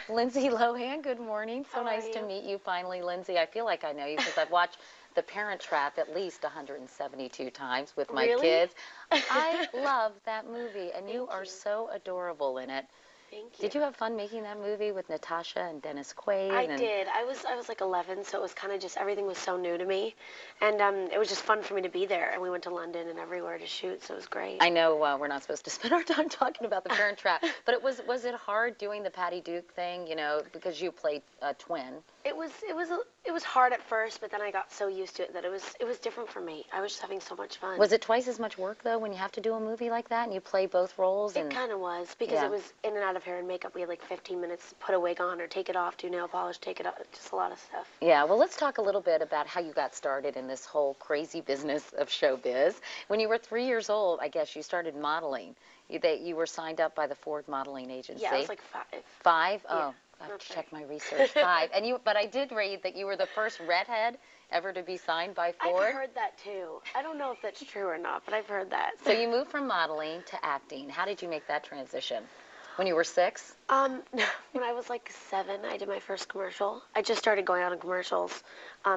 Lindsay Lohan, good morning. So How nice are to you? meet you finally, Lindsay. I feel like I know you because I've watched The Parent Trap at least 172 times with my Really? kids. I love that movie, and you Thank are you. so adorable in it. Thank you. Did you have fun making that movie with Natasha and Dennis Quaid? I did. I was like 11, so it was kind of just everything was so new to me, and it was just fun for me to be there. And we went to London and everywhere to shoot, so it was great. I know we're not supposed to spend our time talking about The Parent Trap, but was it hard doing the Patty Duke thing? You know, because you played a twin. It was hard at first, but then I got so used to it that it was different for me. I was just having so much fun. Was it twice as much work though when you have to do a movie like that and you play both roles? It kind of was because Yeah. it was in and out of hair and makeup. We had like 15 minutes to put a wig on or take it off, do nail polish, take it off, just a lot of stuff. Yeah, well, let's talk a little bit about how you got started in this whole crazy business of showbiz. When you were 3 years old, I guess you started modeling. You were signed up by the Ford Modeling Agency. Yeah, I was like 5. 5? Yeah, Oh, I have to okay. check my research. 5. But I did read that you were the first redhead ever to be signed by Ford. I've heard that too. I don't know if that's true or not, but I've heard that. So you moved from modeling to acting. How did you make that transition? When you were 6? When I was like 7, I did my first commercial. I just started going out on commercials,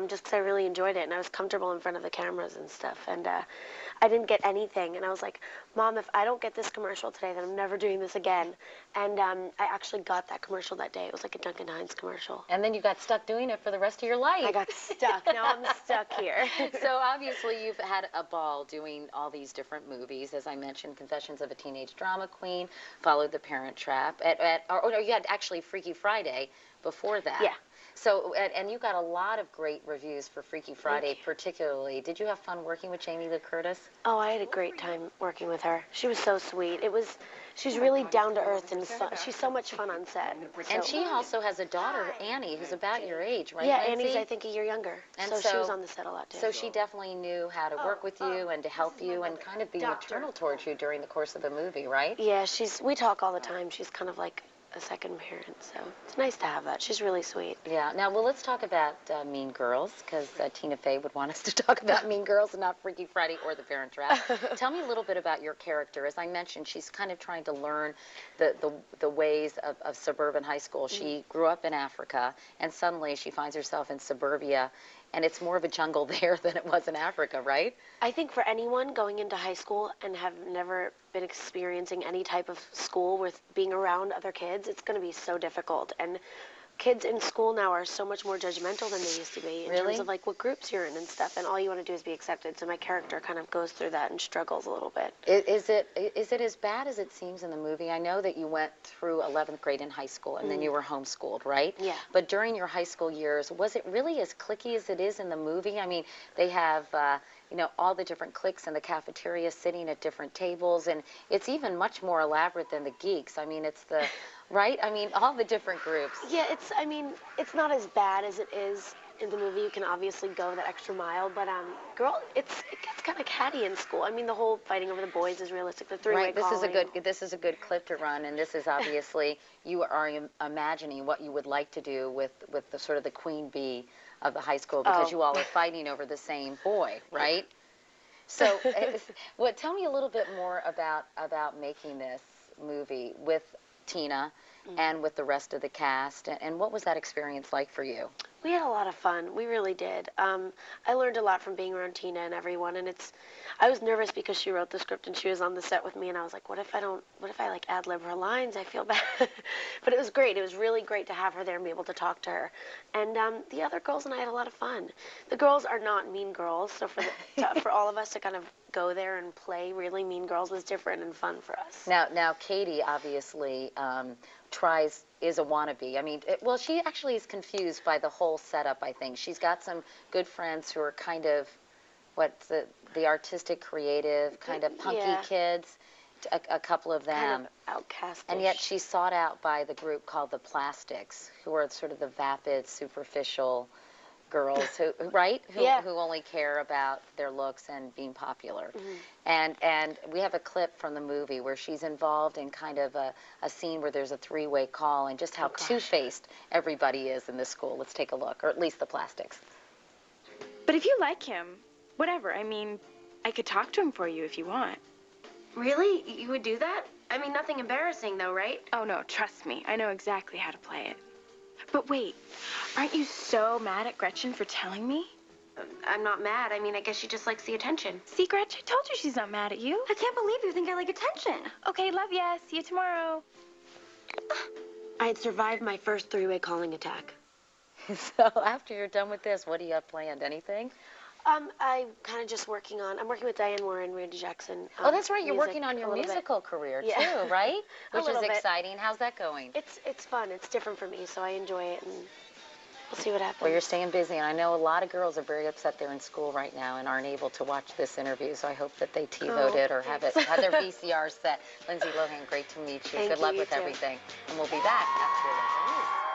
just because I really enjoyed it and I was comfortable in front of the cameras and stuff. And I didn't get anything, and I was like, Mom, if I don't get this commercial today, then I'm never doing this again. And I actually got that commercial that day. It was like a Duncan Hines commercial. And then you got stuck doing it for the rest of your life. I got stuck. Now I'm stuck here. So obviously you've had a ball doing all these different movies. As I mentioned, Confessions of a Teenage Drama Queen, followed The Parent Trap. Or no, you had actually Freaky Friday before that. Yeah. So, and you got a lot of great reviews for Freaky Friday, Thank you. particularly. Did you have fun working with Jamie Lee Curtis? Oh, I had a great time working with her. She was so sweet. She's really down to earth and fun. She's so much fun on set. And So- she also has a daughter, Annie, who's about your age, right, Yeah, Lindsay? Annie's I think a year younger. And so she was on the set a lot too. So she definitely knew how to work with you and to help you and kind of be maternal towards you during the course of the movie, right? Yeah, we talk all the time. She's kind of like a second parent, so it's nice to have that. She's really sweet. Yeah. Now, well, let's talk about Mean Girls, because Tina Fey would want us to talk about Mean Girls and not Freaky Friday or The Parent Trap. Tell me a little bit about your character. As I mentioned, she's kind of trying to learn the ways of suburban high school. She grew up in Africa, and suddenly she finds herself in suburbia, and it's more of a jungle there than it was in Africa, right? I think for anyone going into high school and have never been experiencing any type of school with being around other kids, it's going to be so difficult. And kids in school now are so much more judgmental than they used to be in terms of like what groups you're in and stuff, and all you want to do is be accepted. So my character kind of goes through that and struggles a little bit. Is it as bad as it seems in the movie? I know that you went through 11th grade in high school and then you were homeschooled, right? Yeah. But during your high school years, was it really as cliquey as it is in the movie? I mean, they have you know, all the different cliques in the cafeteria sitting at different tables, and it's even much more elaborate than the geeks. I mean, it's the right? I mean, all the different groups. Yeah, I mean, it's not as bad as it is in the movie. You can obviously go that extra mile, but it gets kind of catty in school. I mean, the whole fighting over the boys is realistic. The three-way Right. This is a good clip to run, and this is obviously you are imagining what you would like to do with the sort of the queen bee of the high school, because you all are fighting over the same boy, right? So, tell me a little bit more about making this movie with Tina and with the rest of the cast, and what was that experience like for you? We had a lot of fun. We really did. I learned a lot from being around Tina and everyone, and I was nervous because she wrote the script and she was on the set with me, and I was like, what if I like ad-lib her lines? I feel bad. But it was great. It was really great to have her there and be able to talk to her. And the other girls and I had a lot of fun. The girls are not mean girls, so for all of us to kind of go there and play really mean girls was different and fun for us. Now Katie obviously is a wannabe. I mean, well, she actually is confused by the whole setup, I think. She's got some good friends who are kind of, the artistic, creative, kind of punky kids, a couple of them. Kind of outcastish. And yet she's sought out by the group called the Plastics, who are sort of the vapid, superficial girls who only care about their looks and being popular. And we have a clip from the movie where she's involved in kind of a scene where there's a three-way call, and just how two-faced everybody is in this school. Let's take a look, or at least the Plastics. But if you like him, whatever. I mean, I could talk to him for you if you want. Really? You would do that? I mean, nothing embarrassing, though, right? Oh, no, trust me. I know exactly how to play it. But wait, aren't you so mad at Gretchen for telling me? I'm not mad. I mean, I guess she just likes the attention. See, Gretchen, I told you she's not mad at you. I can't believe you think I like attention. Okay, love ya. See you tomorrow. I had survived my first three-way calling attack. So after you're done with this, what do you have planned? Anything? I'm kind of just I'm working with Diane Warren, Randy Jackson. Oh, that's right. You're music working on your a little bit. musical career, Yeah. too, right? A Which is little bit. exciting. How's that going? It's fun. It's different for me, so I enjoy it, and we'll see what happens. Well, you're staying busy, and I know a lot of girls are very upset they're in school right now and aren't able to watch this interview, so I hope that they TiVoed it or have their VCR set. Lindsay Lohan, great to meet you. Thank Good luck you with too. everything. And we'll be back after the news.